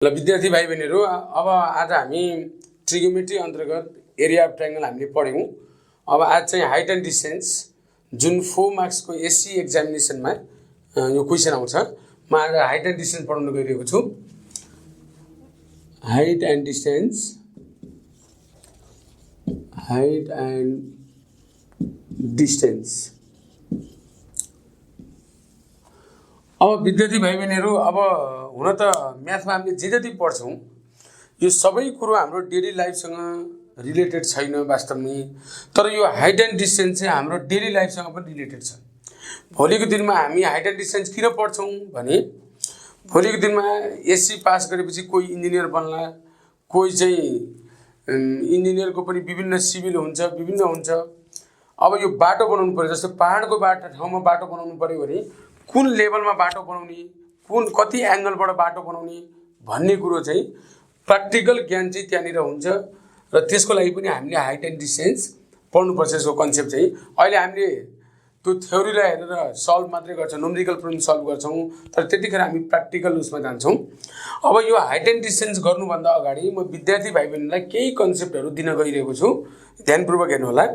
ल विद्यार्थी भाइ बहिनीहरु, अब आज हामी ट्रिगोमेट्री अन्तर्गत एरिया अफ ट्रायंगल हामीले पढ्यौं। अब आज चाहिँ हाइट एन्ड डिस्टेन्स जुन 4 मार्क्स को एससी एक्जामिनेसनमा यो क्वेशन आउँछ। म आज हाइट एन्ड डिस्टेन्स पढाउन गइरहेको छु। Height and distance. अब विद्यार्थी भाइ बहिनीहरु, अब हुन त म्याथमा हामीले जे जति पढ्छौं यो सबै कुरो हाम्रो डेली लाइफसँग रिलेटेड छैन वास्तवमा, तर यो हाइट एन्ड डिस्टेन्स चाहिँ हाम्रो डेली लाइफसँग पनि रिलेटेड छ। भोलिको दिनमा हामी हाइट एन्ड डिस्टेन्स किन पढ्छौं भने भोलिको दिनमा एससी पास गरेपछि कोही इन्जिनियर बन्ला, कोही चाहिँ इन्जिनियरको पनि विभिन्न सिभिल हुन्छ, विभिन्न हुन्छ। अब यो बाटो बनाउनु पर्यो, जस्तो पहाडको ठाउँमा बाटो बनाउनु पर्यो भने कुन लेभलमा बाटो बनाउने, कुन कति एंगलबाट बाटो बनाउने भन्ने कुरो चाहिँ प्र्याक्टिकल ज्ञान चाहिँ त्यहाँनिर हुन्छ र त्यसको लागि पनि हामीले हाइट एन्ड डिस्टेन्स पढ्नुपर्छ। यसको कन्सेप्ट चाहिँ अहिले हामीले त्यो थ्योरीलाई हेरेर सल्भ मात्रै गर्छौं, न्युमेरिकल प्रब्लम सल्भ गर्छौं, तर त्यतिखेर हामी प्र्याक्टिकल उसमा जान्छौं। अब यो हाइट एन्ड डिस्टेन्स गर्नुभन्दा अगाडि म विद्यार्थी भाइ बहिनीलाई केही कन्सेप्टहरु दिन गइरहेको छु, ध्यानपूर्वक हेर्नु होला।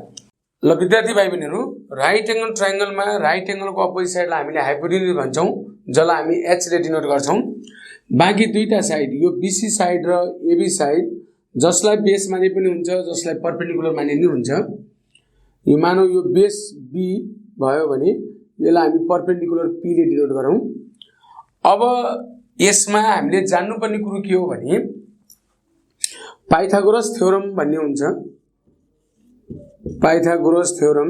ल विद्यार्थी भाइ बहिनीहरु, राइट एंगल ट्रायंगलमा राइट एंगलको अपोजिट साइडलाई हामीले हाइपोटेन्युज भन्छौं, जसलाई हामी एच ले डिनोट गर्छौं। बाँकी दुईटा साइड, यो बीसी साइड र एबी साइड, जसलाई बेस माने पनि हुन्छ, जसलाई परपेन्डिकुलर माने पनि हुन्छ। यो मानौ यो बेस बी भयो भने यसलाई हामी परपेन्डिकुलर पी ले डिनोट गरौं। अब यसमा हामीले जान्नुपर्ने कुरो के हो भने पाइथागोरस थ्योरम भन्ने हुन्छ। पाइथागोरस थ्योरम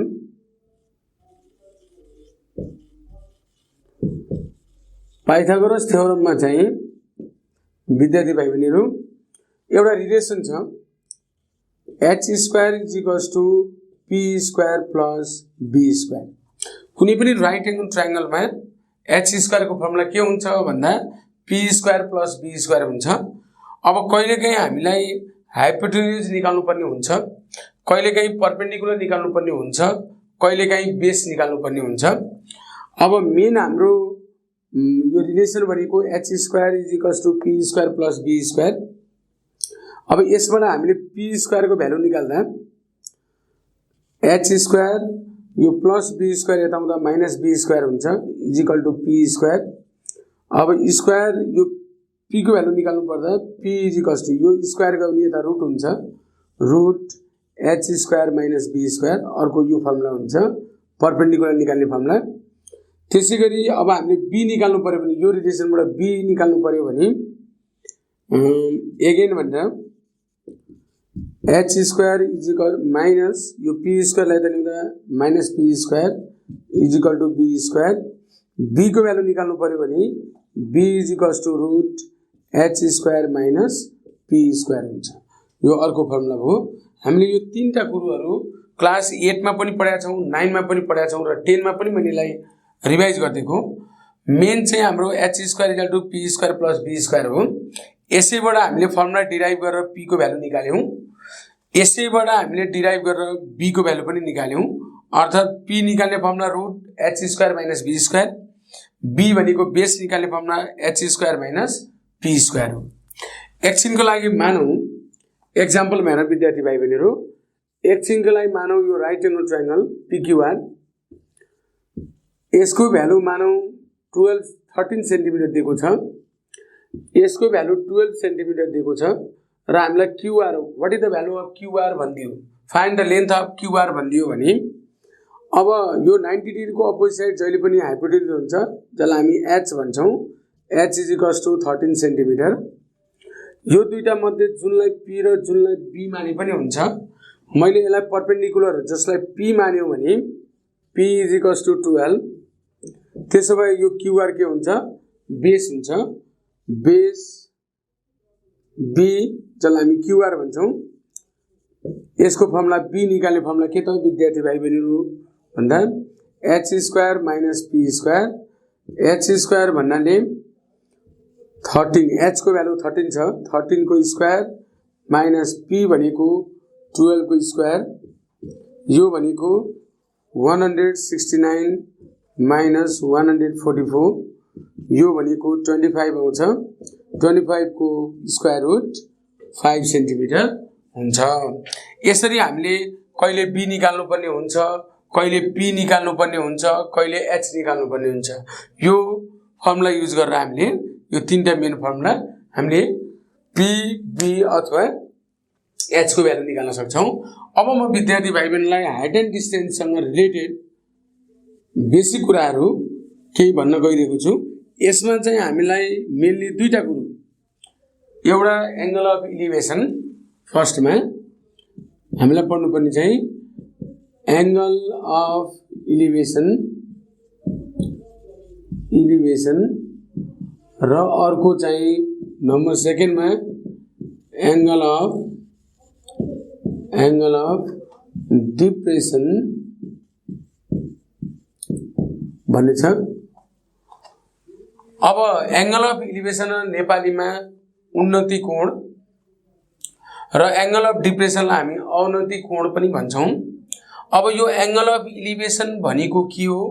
पाइथागोरस थ्योरममा चाहिँ विद्यार्थी भाइ बहिनीहरु एउटा रिलेसन छ, h² = p² + b²। कुनै पनि राइट एंगल ट्रायंगलमा h² को फर्मुला के हुन्छ भन्दा p² + b² हुन्छ। अब कहिलेकाहीँ हामीलाई हाइपोटेन्युज निकाल्नु पर्ने हुन्छ, कहिलेकाहीँ परपेन्डिकुलर निकाल्नु पर्ने हुन्छ, कहिलेकाहीँ बेस निकाल्नु पर्ने हुन्छ। अब मेन हाम्रो यो रिलेसन भनेको h² = p² + b²। अब यसबाट हामीले p² को भ्यालु निकाल्दा h² यो प्लस b² यता आउँदा माइनस b² हुन्छ = p²। अब स्क्वायर यो p को भ्यालु निकाल्नु पर्दा p = यो स्क्वायर गयो भने यता रुट हुन्छ, रुट h² - b²। अर्को यो फर्मुला हुन्छ परपेन्डिकुलर निकाल्ने फर्मुला। त्यसैगरी अब हामीले b निकाल्नु पर्यो भने यो रिलेसनबाट b निकाल्नु पर्यो भने अगेन भनेर h² माइनस यो p² लाई त लिँदा माइनस p² = b²। b को भ्यालु निकाल्नु पर्यो भने b = रुट h² - p² हुन्छ। यो अर्को फर्मुला हो। हामीले यो तीनटा कुरोहरु क्लास 8 मा पनि पढाएका छौं, 9 मा पनि पढाएका छौं र 10 मा पनि मैले यसलाई रिभाइज गर्दैको। मेन चाहिँ हाम्रो h² = p² + b² हो। यसैबाट हामीले फर्मुला डिराइभ गरेर p को भ्यालु निकाल्यौं, यसैबाट हामीले डिराइभ गरेर b को भ्यालु पनि निकाल्यौं। अर्थात p निकाल्ने formula root h² - b², b भनेको बेस निकाल्ने फर्मुला h² - p² हो। एकछिनको लागि मानौ एक्जाम्पल हेर विद्यार्थी भाइ बहिनीहरु, एकछिनको लागि मानौ यो राइट एंगल ट्रायंगल PQR, यसको भ्यालु मानौ 13 सेन्टिमिटर दिएको छ, यसको भ्यालु 12 सेन्टिमिटर दिएको छ र हामीलाई QR, what is the value of QR भन्दियो, find the length of QR भन्दियो भने अब यो 90 डिग्री को अपोजिट साइड जहिले पनि हाइपोटेन्युज हुन्छ, जसलाई हामी h भन्छौं। h = 13 centimetre. यो दुईटा मध्ये जुनलाई p र जुनलाई b माने पनि हुन्छ। मैले यसलाई परपेन्डिकुलर जसलाई p मान्यो भने p = 12। त्यसो भए यो QR के हुन्छ, बेस हुन्छ, बेस b जसलाई हामी QR भन्छौं। यसको फर्मुला b निकाल्ने फर्मुला के त विद्यार्थी भाइ बहिनीहरु भन्दा h² - p²। h² भन्नाले 13, h को भ्यालु 13 छ, 13 को स्क्वायर माइनस p भनेको 12 को स्क्वायर, यो भनेको 169 - 144, यो भनेको 25 आउँछ। 25 को स्क्वायर रुट 5 सेन्टिमिटर हुन्छ। यसरी हामीले कहिले b निकाल्नु पर्ने हुन्छ, कहिले p निकाल्नु पर्ने हुन्छ, कहिले h निकाल्नु पर्ने हुन्छ। यो फर्मुला युज गरेर हामीले यो तीनटा मेन फर्मुला हामीले p b अथवा h को भ्यालु निकाल्न सक्छौं। अब म विद्यार्थी भाइबहरुलाई हाइट एन्ड डिस्टेन्स सँग रिलेटेड बेसिक कुराहरु केही भन्न गइरहेको छु। यसमा चाहिँ हामीलाई मेनली दुईटा कुरो, एउटा एंगल अफ इलिभेसन, फर्स्टमा हामीलाई पढ्नु पर्ने चाहिँ एंगल अफ इलिभेसन र अर्को चाहिँ नम्बर सेकेन्डमा एंगल अफ डिप्रेसन भन्ने छ। अब एंगल अफ इलिभेसन नेपालीमा उन्नति कोण र एंगल अफ डिप्रेसनलाई हामी अवनति कोण पनि भन्छौं। अब यो एंगल अफ इलिभेसन भनेको के हो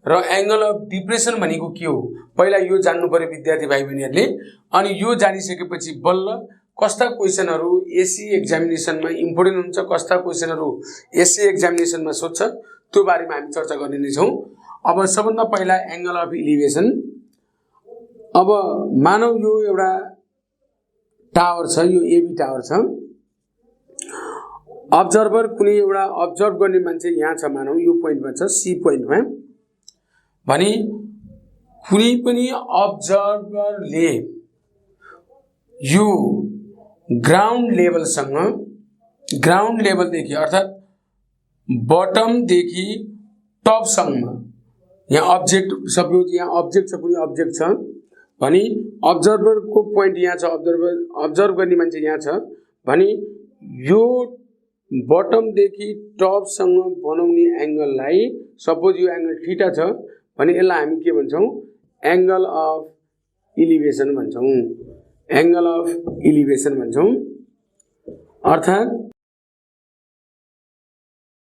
र एंगल अफ डिप्रेसन भनेको के हो, पहिला यो जान्नु पर्यो विद्यार्थी भाइबहरुले। अनि यो जानिसकेपछि बल्ल कस्ता क्वेशनहरु एससी एक्जामिनेसनमा इम्पोर्टेन्ट हुन्छ, कस्ता क्वेशनहरु एससी एक्जामिनेसनमा सोध्छ, त्यो बारेमा हामी चर्चा गर्ने नै छौं। अब सबभन्दा पहिला एंगल अफ इलिभेसन। अब मानव यो एउटा टावर छ, यो एबी टावर छ। अब्जर्भर कुनै एउटा अब्जर्भ गर्ने मान्छे यहाँ छ, मानव यो पोइन्टमा छ, सी पोइन्टमा। भनी कुनै पनि अब्जर्भरले यो ग्राउन्ड लेभलदेखि अर्थात बटम देखि टप सम्म, यहाँ अब्जेक्ट सपोज यहाँ अब्जेक्ट छ, कुनै अब्जेक्ट छ भनी अब्जर्भर को पोइन्ट यहाँ छ, अब्जर्भ गर्ने मान्छे यहाँ छ भनी यो बटम देखि टप सँग बनाउने एंगललाई, सपोज यो एंगल थीटा छ भने यसलाई हामी के भन्छौं, एंगल अफ इलिभेसन भन्छौं। एंगल अफ इलिभेसन भन्छौं। अर्थात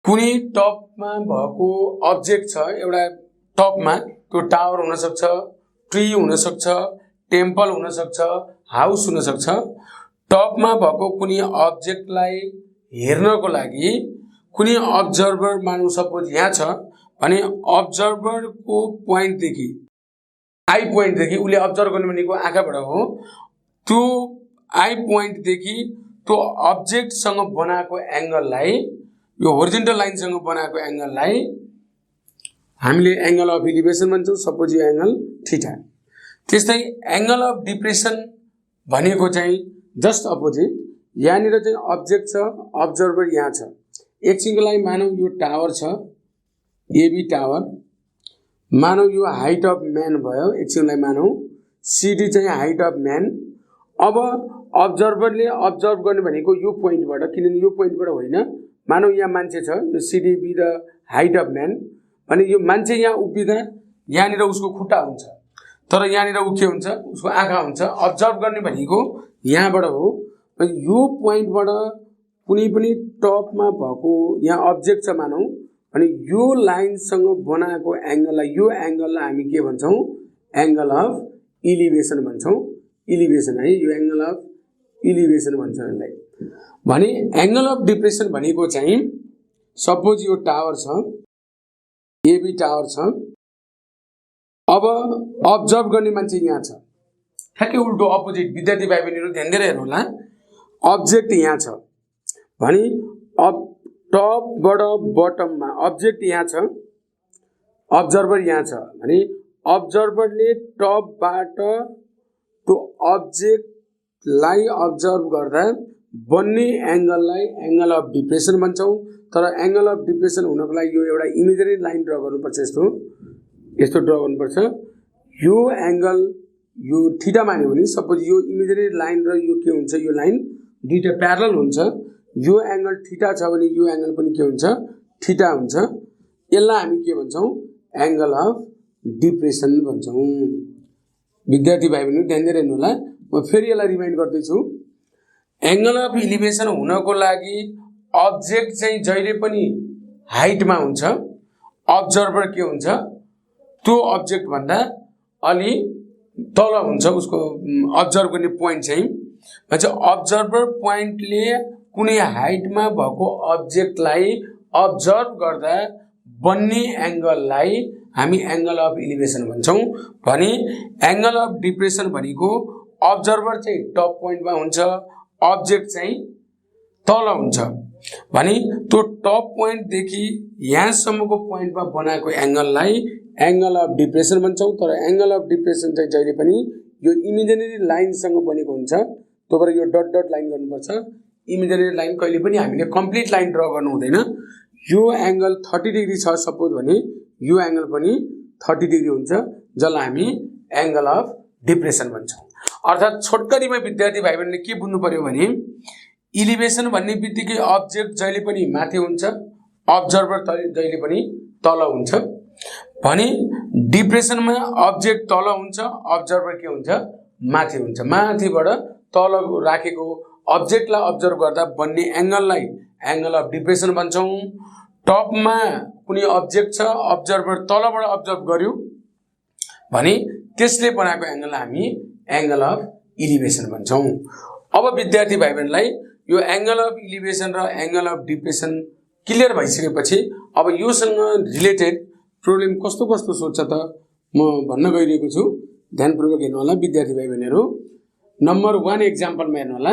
कुनै टपमा भएको अब्जेक्ट छ एउटा टपमा, त्यो टावर हुन सक्छ, ट्री हुन सक्छ, टेम्पल हुन सक्छ, हाउस हुन सक्छ। टपमा भएको कुनै अब्जेक्टलाई हेर्नको लागि कुनै अब्जर्भर मानौ सपोज यहाँ छ भने अब्जर्भर को पोइन्ट देखि आई पोइन्ट देखि उले अब्जर्भ गर्ने भनेको आँखाबाट हो, त्यो आई पोइन्ट देखि त्यो अब्जेक्ट सँग बनाएको एंगललाई, यो होरिजेन्टल लाइन सँग बनाएको एंगललाई हामीले एंगल अफ इलिभेसन भन्छौं, सपोज यो एंगल थीटा। त्यस्तै एंगल अफ डिप्रेसन भनेको चाहिँ जस्ट अपोजिट, यहाँनिर चाहिँ अब्जेक्ट छ, अब्जर्भर यहाँ छ। एकछिनको लागि मानौ यो टावर छ, एबी टावर, मानौ यो हाइट अफ म्यान भयो, एकछिनलाई मानौ सीडी चाहिँ हाइट अफ म्यान। अब अब्जर्भरले अब्जर्भ गर्ने भनेको यो पोइन्टबाट, किनभने यो पोइन्टबाट होइन, मानौ यहाँ मान्छे छ, यो CD be the height of man भने यो मान्छे यहाँ उभिँदा यहाँनिर उसको खुट्टा हुन्छ, तर यहाँनिर उ के हुन्छ, उसको आँखा हुन्छ। अब्जर्भ गर्ने भनेको यहाँबाट हो। यो पोइन्टबाट कुनै पनि टपमा भएको यहाँ अब्जेक्ट छ मानौ अनि यो लाइनसँग बनाएको एंगललाई, यो एंगललाई हामी के भन्छौं, एंगल अफ इलिभेसन भन्छौं। इलिभेसन है, यो एंगल अफ इलिभेसन भन्छौं यसलाई। भने एंगल अफ डिप्रेसन भनेको चाहिँ सपोज यो टावर छ, एबी टावर छ। अब अब्जर्भ गर्ने मान्छे यहाँ छ, ठ्याक्कै उल्टो अपोजिट। विद्यार्थी भाइबहरुहरु ध्यान दिएर हेर्नु होला, अब्जेक्ट यहाँ छ भने अब टपबाट बटममा अब्जेक्ट यहाँ छ, अब्जर्भर यहाँ छ भने अब्जर्भरले टपबाट त्यो अब्जेक्टलाई अब्जर्भ गर्दा बन्ने एंगललाई एंगल अफ डिप्रेसन भन्छौं। तर एंगल अफ डिप्रेसन हुनको लागि यो एउटा इमेजिनरी लाइन ड्रा गर्नुपर्छ, यस्तो ड्रा गर्नुपर्छ। यो एंगल यो थीटा मान्यो भने सपोज यो इमेजिनरी लाइन र यो के हुन्छ, यो लाइन दुईटा प्यारलल हुन्छ। यो एंगल थीटा छ भने यो एंगल पनि के हुन्छ, थीटा हुन्छ। यसलाई हामी के भन्छौं, एंगल अफ डिप्रेसन भन्छौं। विद्यार्थी भाइबहरु ध्यान दिएर हेर्नु होला, म फेरि यसलाई रिमाइन्ड गर्दै छु। एंगल अफ इलिभेसन हुनको लागि अब्जेक्ट चाहिँ जहिले पनि हाइटमा हुन्छ, अब्जर्भर के हुन्छ, त्यो अब्जेक्ट भन्दा अलि तल हुन्छ उसको अब्जर्भ गर्ने पोइन्ट चाहिँ भन्छ अब्जर्भर पोइन्टले कुनै हाइटमा भएको अब्जेक्टलाई अब्जर्भ गर्दा बन्ने एङ्गललाई हामी एङ्गल अफ इलिभेसन भन्छौँ भने एङ्गल अफ डिप्रेसन भनेको अब्जर्भर चाहिँ टप पोइन्टमा हुन्छ अब्जेक्ट चाहिँ तल हुन्छ भने त्यो टप पोइन्टदेखि यहाँसम्मको पोइन्टमा बनाएको एङ्गललाई एङ्गल अफ डिप्रेसन भन्छौँ। तर एङ्गल अफ डिप्रेसन चाहिँ जहिले पनि यो इमेजिनरी लाइनसँग बनेको हुन्छ, त्योबाट यो डट डट लाइन गर्नुपर्छ। इमेजिनरी लाइन कहिले पनि हामीले कम्प्लिट लाइन ड्र गर्नु हुँदैन। यो एङ्गल 30 डिग्री छ सपोज भने यो एङ्गल पनि 30 डिग्री हुन्छ, जसलाई हामी एङ्गल अफ डिप्रेसन भन्छौँ। अर्थात् छोटकरीमा विद्यार्थी भाइ बहिनीले के बुझ्नु पर्यो भने इलिभेसन भन्ने बित्तिकै अब्जेक्ट जहिले पनि माथि हुन्छ, अब्जर्भर जहिले पनि तल हुन्छ भने डिप्रेसनमा अब्जेक्ट तल हुन्छ, अब्जर्भर के हुन्छ माथि हुन्छ। माथिबाट तल राखेको अब्जेक्टलाई अब्जर्भ गर्दा बन्ने एङ्गललाई एङ्गल अफ डिप्रेसन भन्छौँ। टपमा कुनै अब्जेक्ट छ, अब्जर्भर तलबाट अब्जर्भ गर्यो भने त्यसले बनाएको एङ्गललाई हामी एङ्गल अफ इलिभेसन भन्छौँ। अब विद्यार्थी भाइ बहिनीलाई यो एङ्गल अफ इलिभेसन र एङ्गल अफ डिप्रेसन क्लियर भइसकेपछि अब योसँग रिलेटेड प्रब्लम कस्तो कस्तो सोध्छ त म भन्न गइरहेको छु। ध्यानपूर्वक हेर्नु होला विद्यार्थी भाइ बहिनीहरू। नम्बर 1 एक्जाम्पलमा हेर्नु होला।